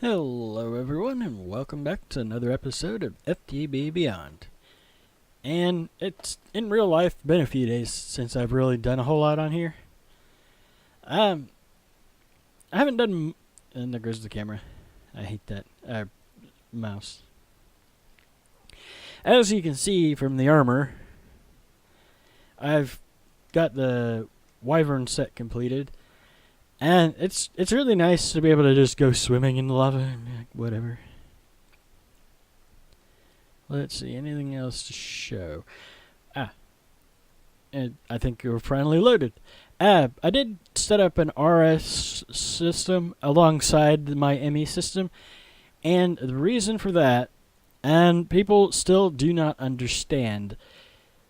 Hello everyone and welcome back to another episode of FTB Beyond. And it's in real life been a few days since I've really done a whole lot on here. I haven't done and there goes the camera. I hate that mouse. As you can see from the armor, I've got the Wyvern set completed. And it's really nice to be able to just go swimming in the lava and whatever. Let's see, anything else to show? And I think you're finally loaded. I did set up an RS system alongside my ME system, and the reason for that, and people still do not understand,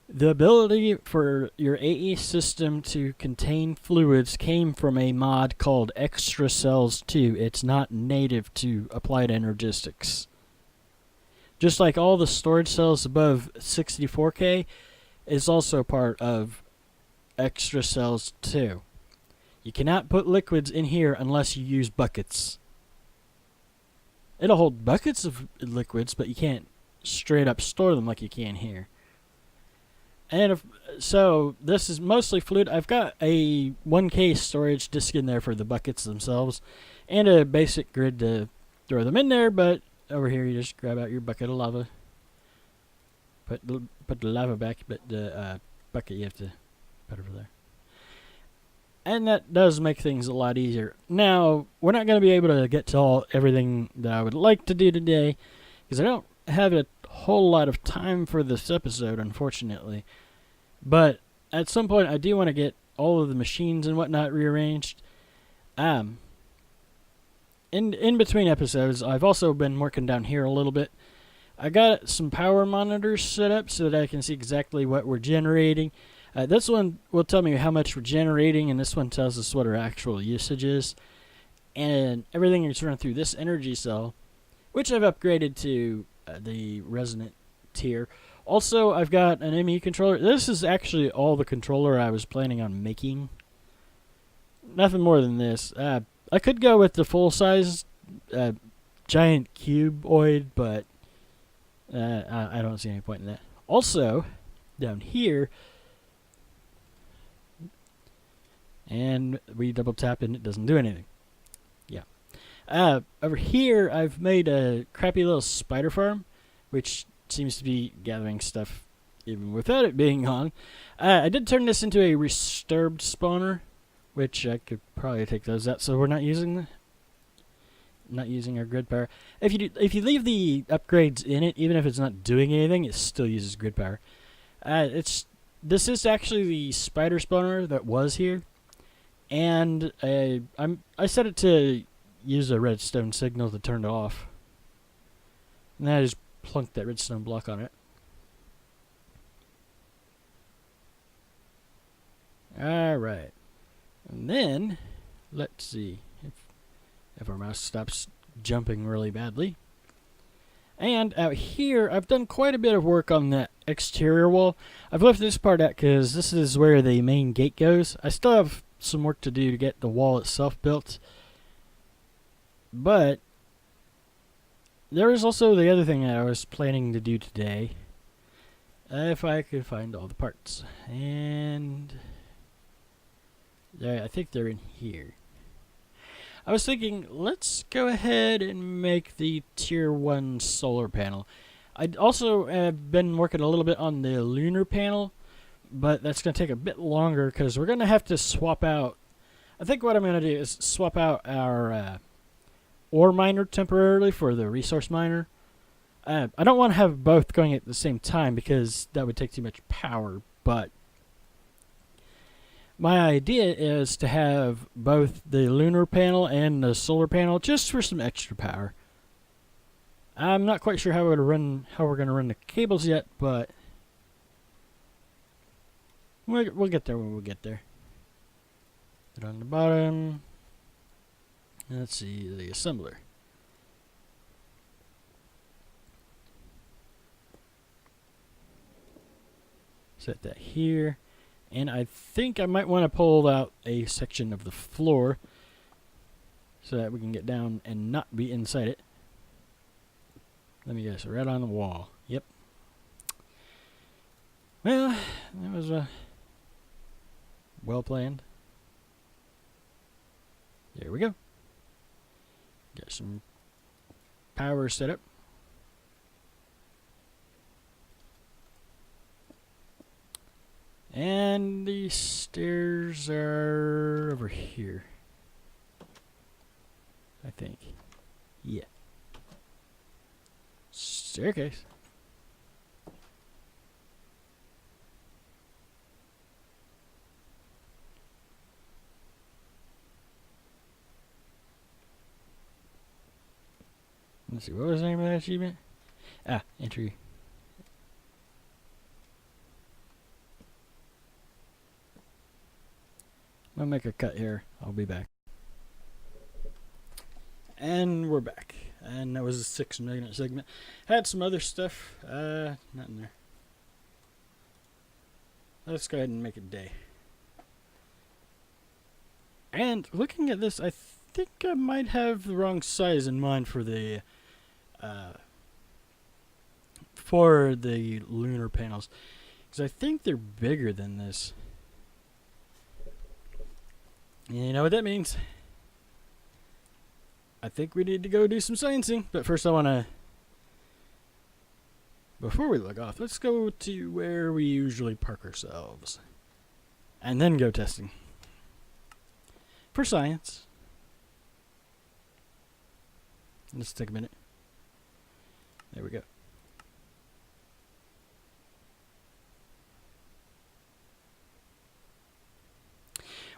the ability for your AE system to contain fluids came from a mod called Extra Cells 2. It's not native to Applied Energistics. Just like all the storage cells above 64K is also part of Extra Cells 2. You cannot put liquids in here unless you use buckets. It'll hold buckets of liquids, but you can't straight up store them like you can here. And so this is mostly fluid. I've got a 1K storage disk in there for the buckets themselves, and a basic grid to throw them in there. But over here, you just grab out your bucket of lava, put the lava back, but the bucket you have to put over there, and that does make things a lot easier. Now we're not going to be able to get to everything that I would like to do today, because I don't have a whole lot of time for this episode, unfortunately. But at some point, I do want to get all of the machines and whatnot rearranged. In between episodes, I've also been working down here a little bit. I got some power monitors set up so that I can see exactly what we're generating. This one will tell me how much we're generating, and this one tells us what our actual usage is. And everything is run through this energy cell, which I've upgraded to the resonant tier. Also, I've got an ME controller. This is actually all the controller I was planning on making. Nothing more than this. I could go with the full-size giant cuboid, but I don't see any point in that. Also, down here, and we double tap and it doesn't do anything. Yeah. Over here, I've made a crappy little spider farm, which seems to be gathering stuff even without it being on. I did turn this into a disturbed spawner, which I could probably take those out, so we're not using our grid power. If you leave the upgrades in it, even if it's not doing anything, it still uses grid power. This is actually the spider spawner that was here, and I set it to use a redstone signal to turn it off. And then I just plunked that redstone block on it. Alright. And then, let's see if our mouse stops jumping really badly. And out here, I've done quite a bit of work on that exterior wall. I've left this part out because this is where the main gate goes. I still have some work to do to get the wall itself built. But there is also the other thing that I was planning to do today. If I could find all the parts. And I think they're in here. I was thinking, let's go ahead and make the tier 1 solar panel. I'd also have been working a little bit on the lunar panel, but that's going to take a bit longer because we're going to have to swap out. I think what I'm going to do is swap out our ore miner temporarily for the resource miner. I don't want to have both going at the same time because that would take too much power, but my idea is to have both the lunar panel and the solar panel just for some extra power. I'm not quite sure how we're going to run the cables yet, but we'll get there when we get there. Put it on the bottom. Let's see, the assembler. Set that here. And I think I might want to pull out a section of the floor so that we can get down and not be inside it. Let me guess, right on the wall. Yep. Well, that was well planned. There we go. Got some power set up. And the stairs are over here, I think. Yeah. Staircase. Let's see, what was the name of that achievement? Ah, entry. I'll make a cut here. I'll be back. And we're back. And that was a 6-minute segment. Had some other stuff. Not in there. Let's go ahead and make it day. And looking at this, I think I might have the wrong size in mind for the lunar panels, because I think they're bigger than this. You know what that means? I think we need to go do some sciencing, but first I want to, before we log off, let's go to where we usually park ourselves, and then go testing. For science. Let's take a minute. There we go.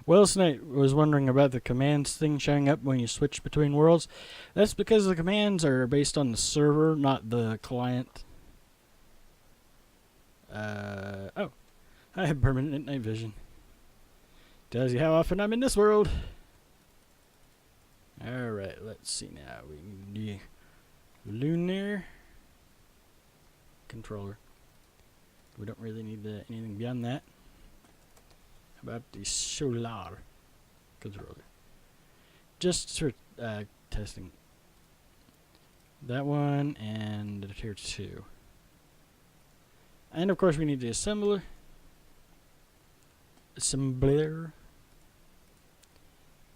Willis Knight was wondering about the commands thing showing up when you switch between worlds. That's because the commands are based on the server, not the client. Oh. I have permanent night vision. Tells you how often I'm in this world. Alright, let's see now. We can do Lunar controller. We don't really need anything beyond that. How about the solar controller? Just for testing. That one and the tier 2. And of course we need the assembler.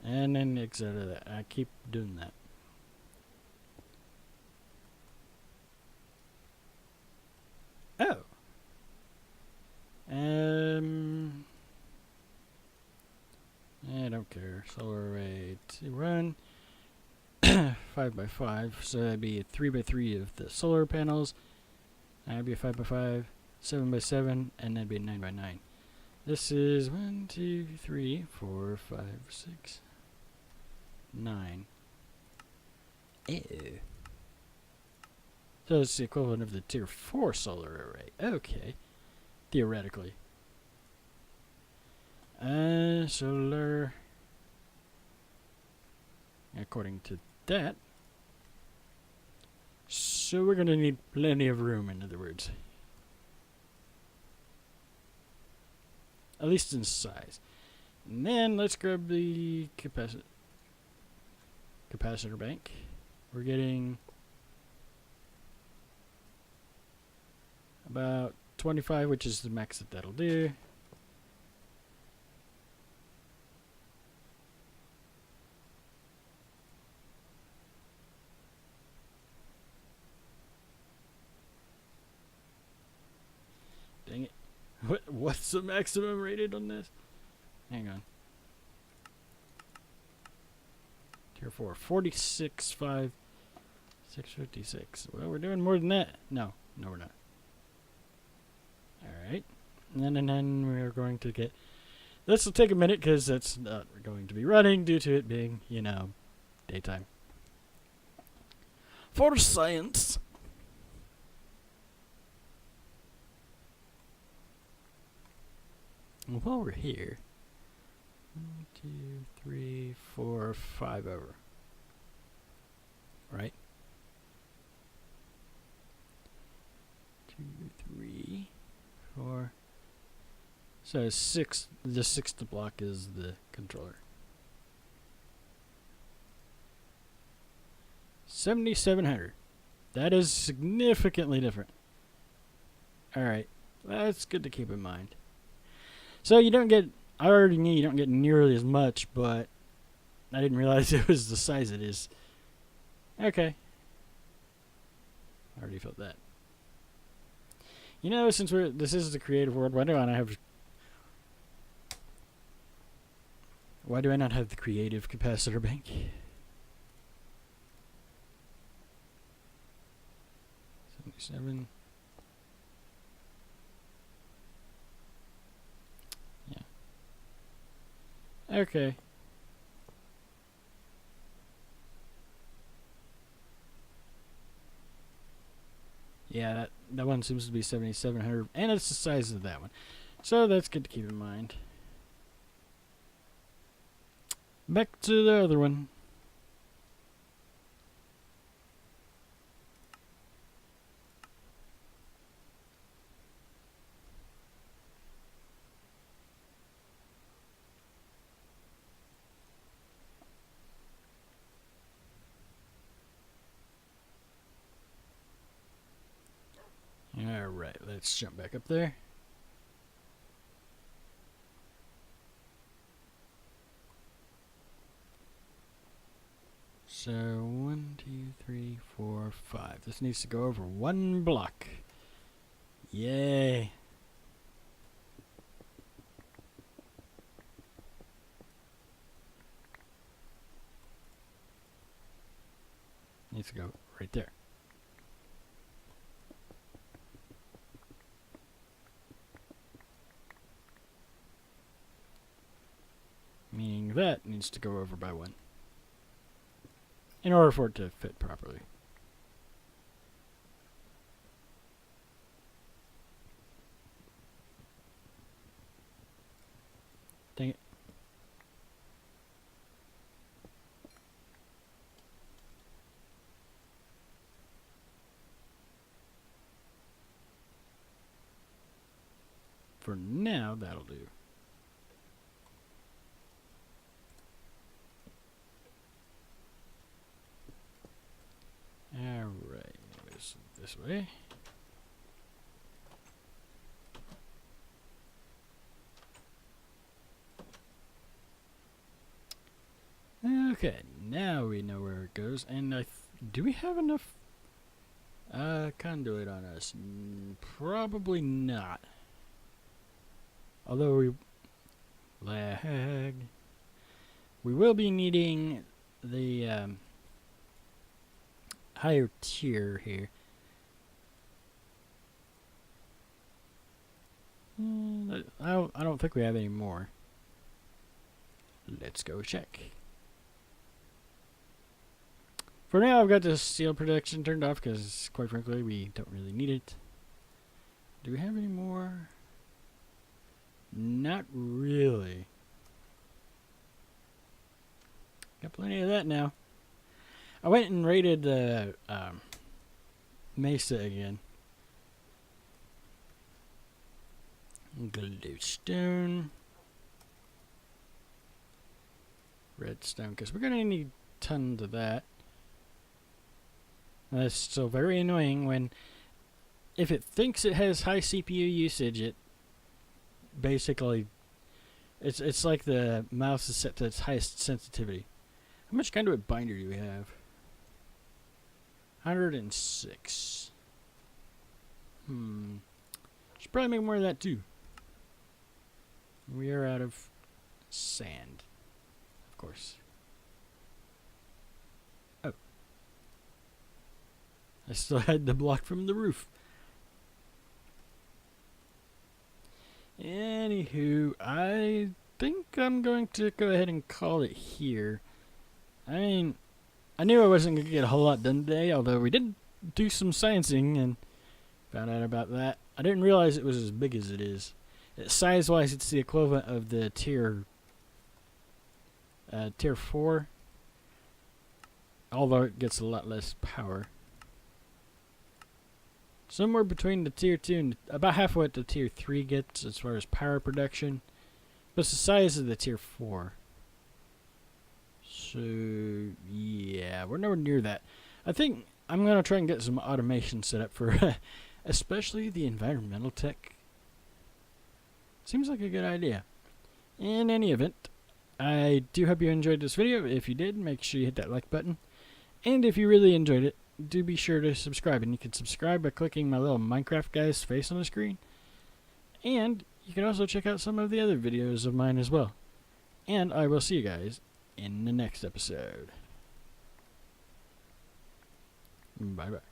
And then exit out of that. I keep doing that. Oh. I don't care. Solar array to run. 5x5. So that'd be a 3x3 of the solar panels. That'd be a 5x5, 7x7, and that'd be a 9x9. This is 1, 2, 3, 4, 5, 6, 9. Ew. So it's the equivalent of the tier 4 solar array. Okay. Theoretically. Solar. According to that. So we're going to need plenty of room, in other words. At least in size. And then let's grab the capacitor bank. We're getting about 25, which is the max that'll do. Dang it. What's the maximum rated on this? Hang on. Tier 4. 46.5. 656. Well, we're doing more than that. No, we're not. Alright. And then we're going to get... This will take a minute because it's not going to be running due to it being, you know, daytime. For science. While we're here, 1, 2, 3, 4, 5 over. Right? 2, 3, 4. So 6. The 6th block is the controller. 7,700. That is significantly different. Alright, that's good to keep in mind. So you don't get, I already knew you don't get nearly as much, but I didn't realize it was the size it is. Okay. I already felt that. You know, since this is the creative world, why do I not have the creative capacitor bank? 77. Yeah. Okay. Yeah, that one seems to be 7,700, and it's the size of that one. So that's good to keep in mind. Back to the other one. Alright, let's jump back up there. So 1, 2, 3, 4, 5. This needs to go over one block. Yay. Needs to go right there. Meaning that needs to go over by one, in order for it to fit properly. Dang it. For now, that'll do. Alright, this way. Okay, now we know where it goes, and do we have enough conduit on us? Probably not. Although we will be needing the higher tier here. I don't think we have any more. Let's go check. For now, I've got the steel protection turned off because, quite frankly, we don't really need it. Do we have any more? Not really. Got plenty of that now. I went and raided the Mesa again. Glowstone. Redstone, because we're going to need tons of that. That's still very annoying when, if it thinks it has high CPU usage, it basically, it's like the mouse is set to its highest sensitivity. How much conduit binder do we have? 106. Should probably make more of that too. We are out of sand, of course. Oh. I still had the block from the roof. Anywho, I think I'm going to go ahead and call it here. I mean, I knew I wasn't going to get a whole lot done today, although we did do some sciencing and found out about that. I didn't realize it was as big as it is. Size-wise, it's the equivalent of the tier 4, although it gets a lot less power. Somewhere between the tier 2 and about halfway what the tier 3 gets as far as power production. But it's the size of the tier 4. So, yeah, we're nowhere near that. I think I'm going to try and get some automation set up for especially the environmental tech. Seems like a good idea. In any event, I do hope you enjoyed this video. If you did, make sure you hit that like button. And if you really enjoyed it, do be sure to subscribe. And you can subscribe by clicking my little Minecraft guy's face on the screen. And you can also check out some of the other videos of mine as well. And I will see you guys in the next episode. Bye bye.